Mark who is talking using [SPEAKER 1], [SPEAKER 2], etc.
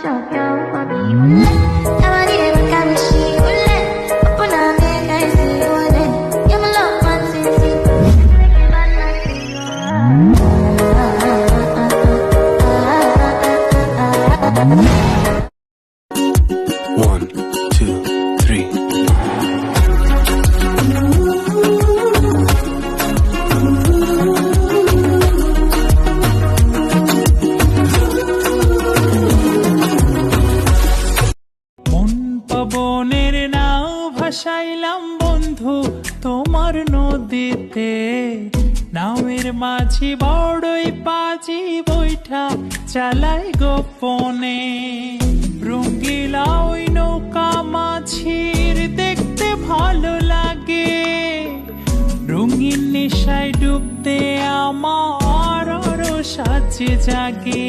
[SPEAKER 1] One, two, three.
[SPEAKER 2] মন পবনের নাও ভাসাইলাম বন্ধু তোমার নদীতে, নামের মাঝি বড়ই পাজি বৈঠা চালাই গোপনে। রঙ্গিলা ওই নৌকা মাঝির দেখতে ভালো লাগে, রঙিন নেশায় ডুবতে আমার আরো সাজে জাগে।